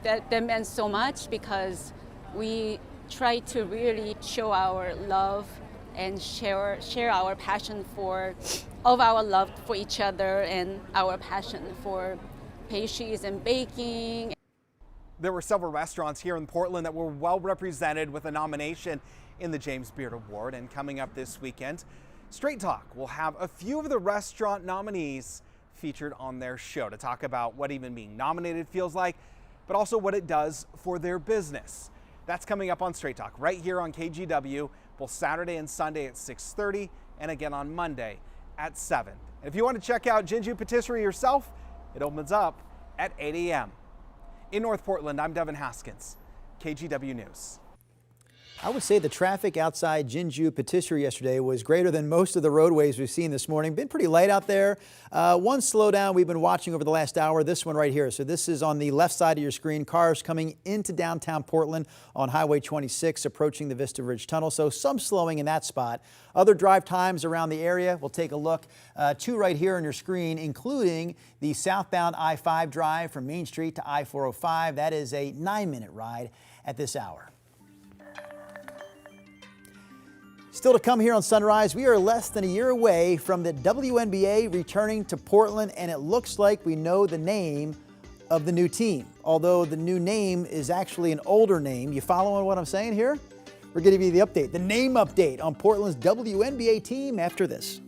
that meant so much because we try to really show our love and share our passion of our love for each other and our passion for pastries and baking.
There were several restaurants here in Portland that were well represented with a nomination in the James Beard Award. And coming up this weekend, Straight Talk will have a few of the restaurant nominees featured on their show to talk about what even being nominated feels like, but also what it does for their business. That's coming up on Straight Talk right here on KGW, both Saturday and Sunday at 6:30 and again on Monday at 7. And if you want to check out Jinju Patisserie yourself, it opens up at 8 a.m. In North Portland, I'm Devin Haskins, KGW News.
I would say the traffic outside Jinju Patisserie yesterday was greater than most of the roadways we've seen this morning. Been pretty light out there. One slowdown we've been watching over the last hour, this one right here. So this is on the left side of your screen. Cars coming into downtown Portland on Highway 26, approaching the Vista Ridge Tunnel. So some slowing in that spot. Other drive times around the area, we'll take a look. Two right here on your screen, including the southbound I-5 drive from Main Street to I-405. That is a 9-minute ride at this hour. Still to come here on Sunrise, we are less than a year away from the WNBA returning to Portland, and it looks like we know the name of the new team, although the new name is actually an older name. You following what I'm saying here? We're going to give you the update, the name update on Portland's WNBA team after this.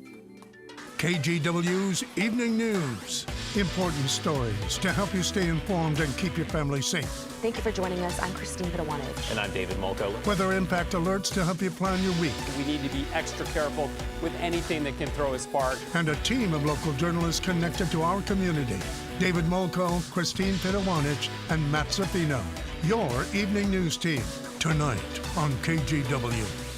KGW's Evening News. Important stories to help you stay informed and keep your family safe.
Thank you for joining us. I'm Christine Pitawanich.
And I'm David Molko.
Weather impact alerts to help you plan your week.
We need to be extra careful with anything that can throw a spark.
And a team of local journalists connected to our community. David Molko, Christine Pitawanich, and Matt Zaffino. Your Evening News team, tonight on KGW.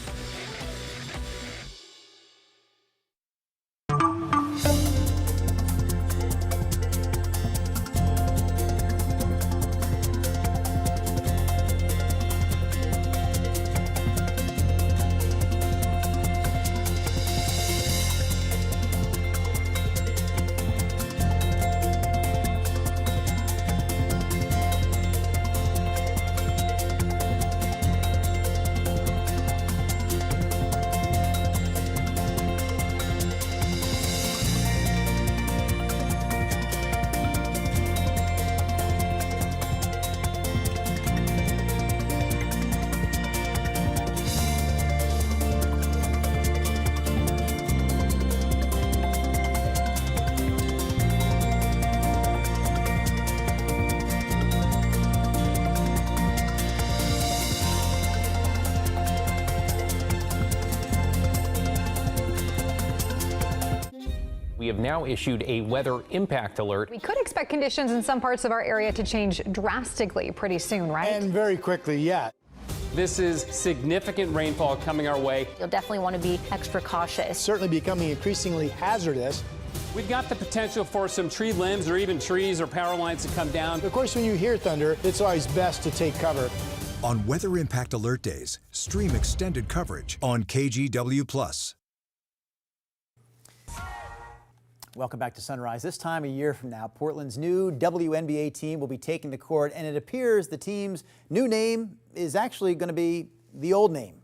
We have now issued a weather impact alert.
We could expect conditions in some parts of our area to change drastically pretty soon, right?
And very quickly, yeah.
This is significant rainfall coming our way.
You'll definitely want to be extra cautious.
Certainly becoming increasingly hazardous.
We've got the potential for some tree limbs or even trees or power lines to come down.
Of course, when you hear thunder, it's always best to take cover.
On Weather Impact Alert Days, stream extended coverage on KGW+.
Welcome back to Sunrise. This time a year from now, Portland's new WNBA team will be taking to court, and it appears the team's new name is actually going to be the old name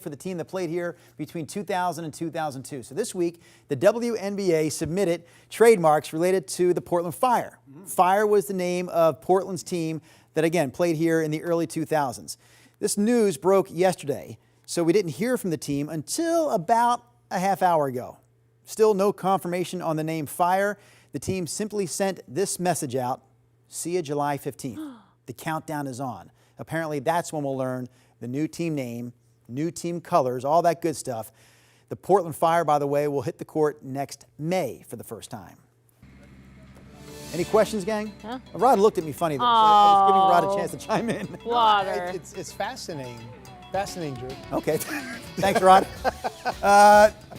for the team that played here between 2000 and 2002. So this week, the WNBA submitted trademarks related to the Portland Fire. Fire was the name of Portland's team that, again, played here in the early 2000s. This news broke yesterday, so we didn't hear from the team until about a half hour ago. Still no confirmation on the name Fire. The team simply sent this message out: see you July 15th. The countdown is on. Apparently that's when we'll learn the new team name, new team colors, all that good stuff. The Portland Fire, by the way, will hit the court next May for the first time. Any questions, gang?
Huh?
Rod looked at me funny there, so I was giving Rod a chance to chime in.
Water.
It's fascinating. Fascinating, Drew.
Okay. Thanks, Rod.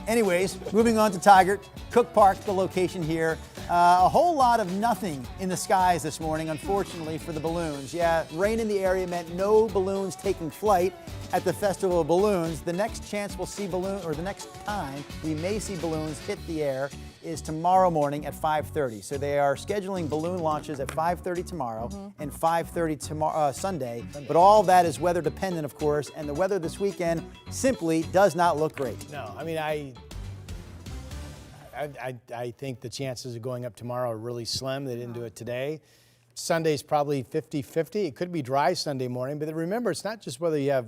Anyways, moving on to Tiger. Cook Park, the location here. A whole lot of nothing in the skies this morning, unfortunately, for the balloons. Yeah, rain in the area meant no balloons taking flight at the Festival of Balloons. The next chance we'll see the next time we may see balloons hit the air is tomorrow morning at 5:30. So they are scheduling balloon launches at 5:30 tomorrow and 5:30 tomorrow Sunday. But all that is weather dependent, of course, and the weather this weekend simply does not look great.
No, I mean, I think the chances of going up tomorrow are really slim. They didn't do it today. Sunday's probably 50-50. It could be dry Sunday morning, but remember, it's not just whether you have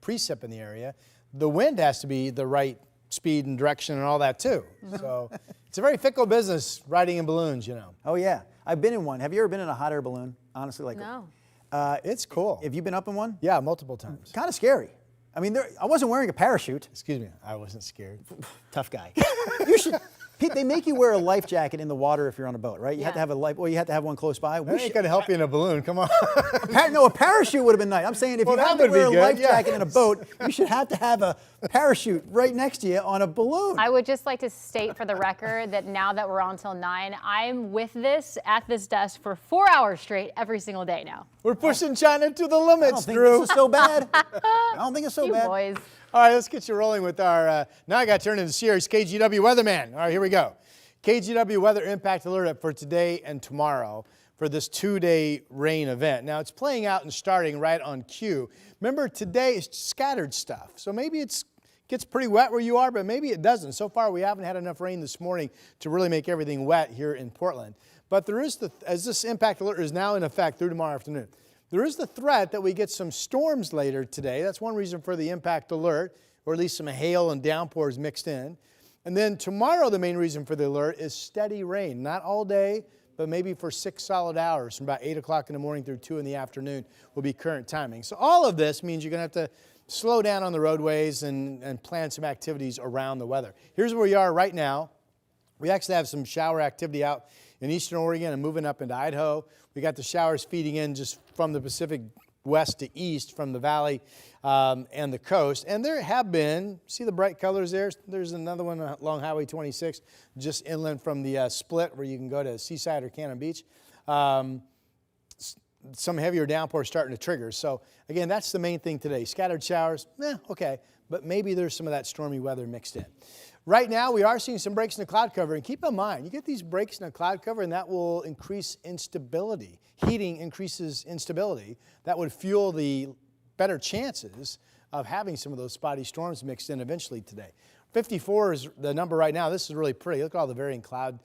precip in the area. The wind has to be the right speed and direction and all that too. So it's a very fickle business riding in balloons, you know.
Oh yeah, I've been in one. Have you ever been in a hot air balloon? Honestly, like
no.
It's cool.
Have you been up in one?
Yeah, multiple times.
Kind of scary. I mean, I wasn't wearing a parachute.
Excuse me, I wasn't scared.
Tough guy. You should. Pete, they make you wear a life jacket in the water if you're on a boat, right? You have to have you have to have one close by.
That ain't gonna help you in a balloon. Come on.
No, a parachute would have been nice. I'm saying if you have to wear a life jacket in a boat, you should have to have a parachute right next to you on a balloon.
I would just like to state for the record that now that we're on till 9, I'm with this at this desk for 4 hours straight every single day now.
We're pushing China to the limits,
I don't think
Drew.
this is so bad. I don't think it's so bad.
Boys.
All right, let's get you rolling with our, now I got to turn into series KGW Weatherman. All right, here we go. KGW Weather Impact Alert for today and tomorrow for this 2-day rain event. Now, it's playing out and starting right on cue. Remember, today is scattered stuff, so maybe it gets pretty wet where you are, but maybe it doesn't. So far, we haven't had enough rain this morning to really make everything wet here in Portland. But there is, as this impact alert is now in effect through tomorrow afternoon, there is the threat that we get some storms later today. That's one reason for the impact alert, or at least some hail and downpours mixed in. And then tomorrow, the main reason for the alert is steady rain. Not all day, but maybe for 6 solid hours from about 8 o'clock in the morning through 2 in the afternoon will be current timing. So all of this means you're going to have to slow down on the roadways and plan some activities around the weather. Here's where we are right now. We actually have some shower activity out in eastern Oregon and moving up into Idaho. We got the showers feeding in just from the Pacific west to east from the valley and the coast. And there have been, see the bright colors there? There's another one along Highway 26, just inland from the split where you can go to Seaside or Cannon Beach. Some heavier downpour starting to trigger. So again, that's the main thing today. Scattered showers, okay, but maybe there's some of that stormy weather mixed in. Right now, we are seeing some breaks in the cloud cover, and keep in mind, you get these breaks in the cloud cover, and that will increase instability. Heating increases instability. That would fuel the better chances of having some of those spotty storms mixed in eventually today. 54 is the number right now. This is really pretty. Look at all the varying cloud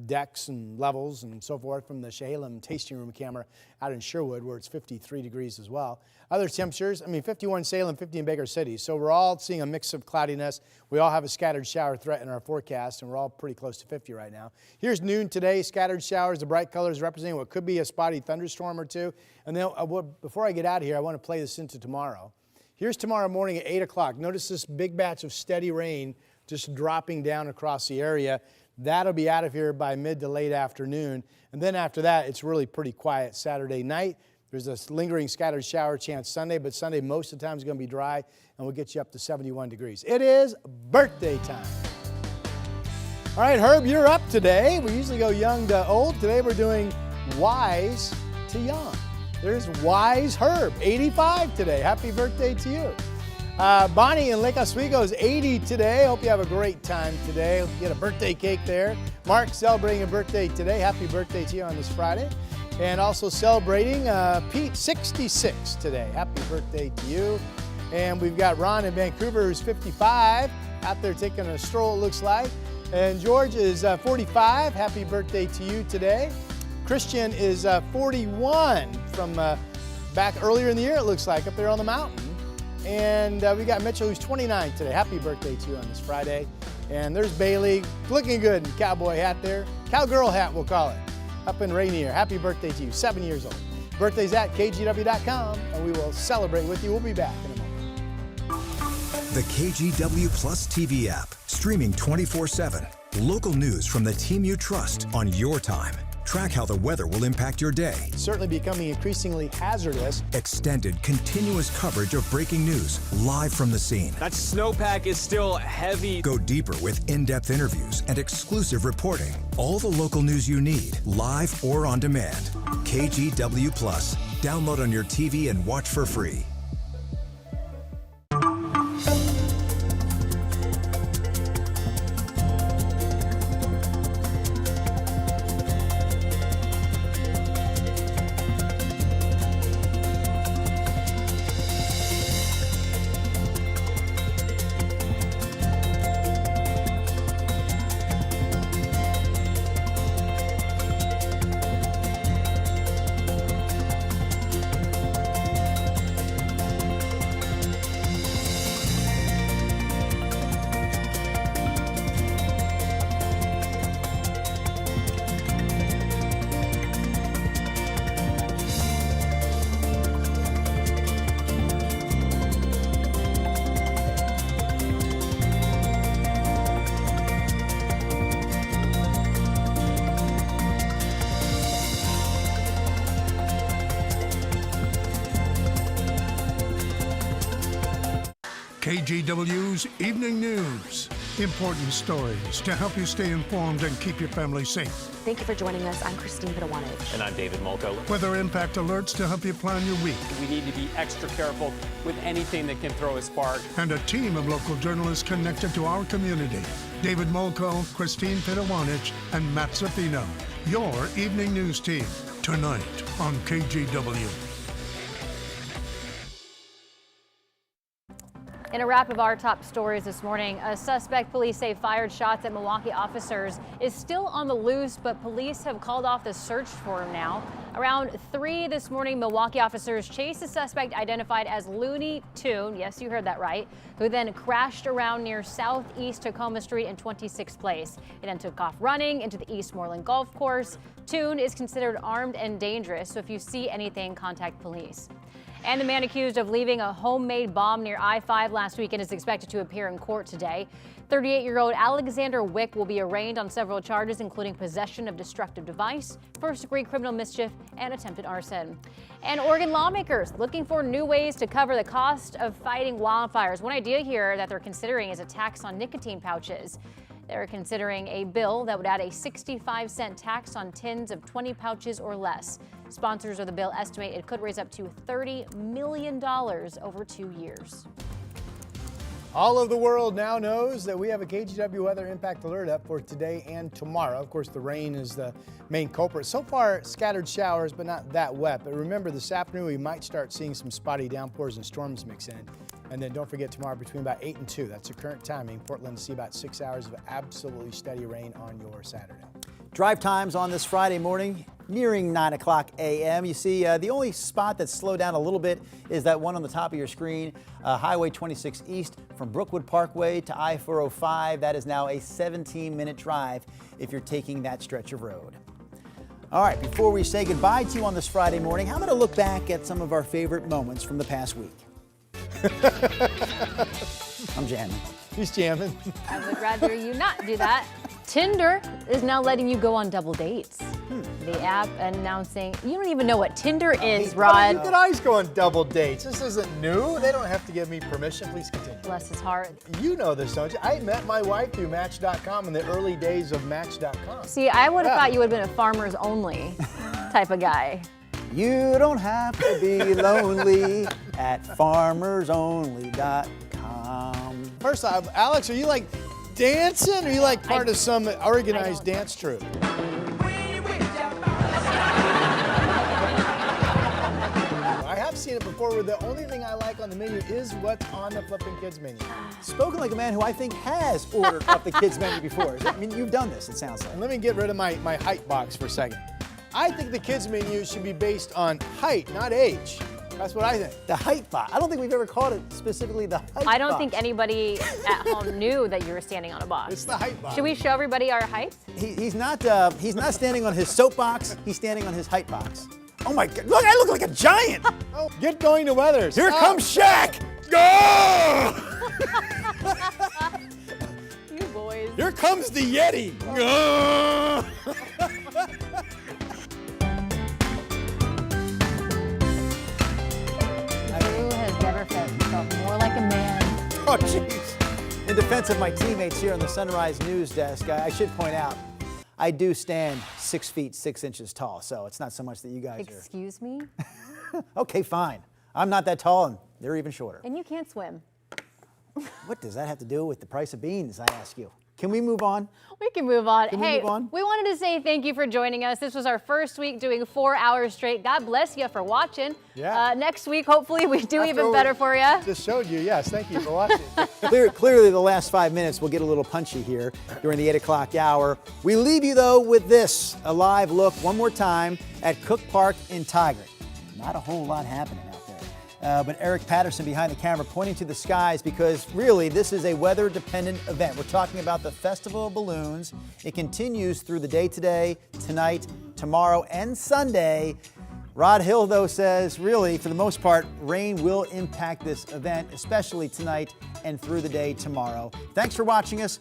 decks and levels and so forth from the Chehalem tasting room camera out in Sherwood, where it's 53 degrees as well. Other temperatures, 51 Salem, 50 in Baker City. So we're all seeing a mix of cloudiness. We all have a scattered shower threat in our forecast, and we're all pretty close to 50 right now. Here's noon today, scattered showers, the bright colors representing what could be a spotty thunderstorm or two. And then before I get out of here, I want to play this into tomorrow. Here's tomorrow morning at 8 o'clock. Notice this big batch of steady rain just dropping down across the area. That'll be out of here by mid to late afternoon. And then after that, it's really pretty quiet Saturday night. There's a lingering scattered shower chance Sunday, but Sunday most of the time is going to be dry, and we'll get you up to 71 degrees. It is birthday time. All right, Herb, you're up today. We usually go young to old. Today we're doing wise to young. There's wise Herb, 85 today. Happy birthday to you. Bonnie in Lake Oswego is 80 today. Hope you have a great time today. Hope you get a birthday cake there. Mark celebrating a birthday today. Happy birthday to you on this Friday. And also celebrating Pete, 66 today. Happy birthday to you. And we've got Ron in Vancouver, who's 55, out there taking a stroll, it looks like. And George is 45. Happy birthday to you today. Christian is 41 from back earlier in the year, it looks like, up there on the mountain. And we got Mitchell, who's 29 today. Happy birthday to you on this Friday. And there's Bailey, looking good in cowboy hat there. Cowgirl hat, we'll call it. Up in Rainier. Happy birthday to you, 7 years old. Birthday's at KGW.com, and we will celebrate with you. We'll be back in a moment.
The KGW Plus TV app, streaming 24/7. Local news from the team you trust on your time. Track how the weather will impact your day.
Certainly becoming increasingly hazardous.
Extended, continuous coverage of breaking news, live from the scene.
That snowpack is still heavy.
Go deeper with in-depth interviews and exclusive reporting. All the local news you need, live or on demand. KGW Plus. Download on your TV and watch for free.
KGW's Evening News. Important stories to help you stay informed and keep your family safe.
Thank you for joining us. I'm Christine Pittawanich.
And I'm David Molko.
Weather impact alerts to help you plan your week.
We need to be extra careful with anything that can throw a spark.
And a team of local journalists connected to our community. David Molko, Christine Pittawanich, and Matt Zaffino. Your Evening News team, tonight on KGW.
In a wrap of our top stories this morning, a suspect police say fired shots at Milwaukee officers is still on the loose, but police have called off the search for him now. Around 3 this morning, Milwaukee officers chased a suspect identified as Looney Tune, yes, you heard that right, who then crashed around near Southeast Tacoma Street and 26th Place. He then took off running into the Eastmoreland Golf Course. Tune is considered armed and dangerous, so if you see anything, contact police. And the man accused of leaving a homemade bomb near I-5 last weekend is expected to appear in court today. 38-year-old Alexander Wick will be arraigned on several charges, including possession of destructive device, first-degree criminal mischief, and attempted arson. And Oregon lawmakers looking for new ways to cover the cost of fighting wildfires. One idea here that they're considering is a tax on nicotine pouches. They're considering a bill that would add a 65-cent tax on tins of 20 pouches or less. Sponsors of the bill estimate it could raise up to $30 million over 2 years.
All of the world now knows that we have a KGW weather impact alert up for today and tomorrow. Of course, the rain is the main culprit. So far, scattered showers, but not that wet. But remember, this afternoon, we might start seeing some spotty downpours and storms mix in. And then don't forget tomorrow between about 8 and 2. That's the current timing. Portland to see about 6 hours of absolutely steady rain on your Saturday.
Drive times on this Friday morning, nearing 9 o'clock a.m. You see, the only spot that's slowed down a little bit is that one on the top of your screen, Highway 26 East from Brookwood Parkway to I-405. That is now a 17-minute drive if you're taking that stretch of road. All right, before we say goodbye to you on this Friday morning, how about a look back at some of our favorite moments from the past week? I'm jamming.
He's jamming.
I would rather you not do that. Tinder is now letting you go on double dates. The app announcing, you don't even know what Tinder is, Rod.
You could always go on double dates. This isn't new. They don't have to give me permission. Please continue.
Bless his heart.
You know this, don't you? I met my wife through Match.com in the early days of Match.com.
See, I would have thought you would have been a farmers only type of guy.
You don't have to be lonely at farmersonly.com.
First off, Alex, are you like dancing? Or are you like part of some organized dance troupe? I have seen it before where the only thing I like on the menu is what's on the flipping kids menu.
Spoken like a man who I think has ordered up the kids menu before. I mean, you've done this, it sounds like.
And let me get rid of my height box for a second. I think the kids menu should be based on height, not age. That's what I think.
The height box. I don't think we've ever called it specifically the height box.
I don't think anybody at home knew that you were standing on a box.
It's the height box.
Should we show everybody our heights?
He's not standing on his soapbox. He's standing on his height box. Oh my God! Look, I look like a giant.
Oh, get going to Weathers.
Here comes Shaq. Go!
You boys.
Here comes the Yeti.
Oh. Who has never felt himself more like a man?
Oh, jeez. In defense of my teammates here on the Sunrise News Desk, I should point out, I do stand 6 feet 6 inches tall, so it's not so much that you guys are.
Excuse me?
Okay, fine. I'm not that tall, and they're even shorter.
And you can't swim.
What does that have to do with the price of beans, I ask you? Can we move on?
We can move on.
Can we
Hey,
move on?
we wanted to say thank you for joining us. This was our first week doing 4 hours straight. God bless you for watching.
Yeah.
Next week, hopefully, we do even better for you.
Just showed you. Yes, thank you for watching.
Clearly, the last 5 minutes will get a little punchy here during the 8 o'clock hour. We leave you, though, with this, a live look one more time at Cook Park in Tigard. Not a whole lot happening out there. But Eric Patterson behind the camera pointing to the skies because really this is a weather-dependent event. We're talking about the Festival of Balloons. It continues through the day today, tonight, tomorrow, and Sunday. Rod Hill, though, says really, for the most part, rain will impact this event, especially tonight and through the day tomorrow. Thanks for watching us.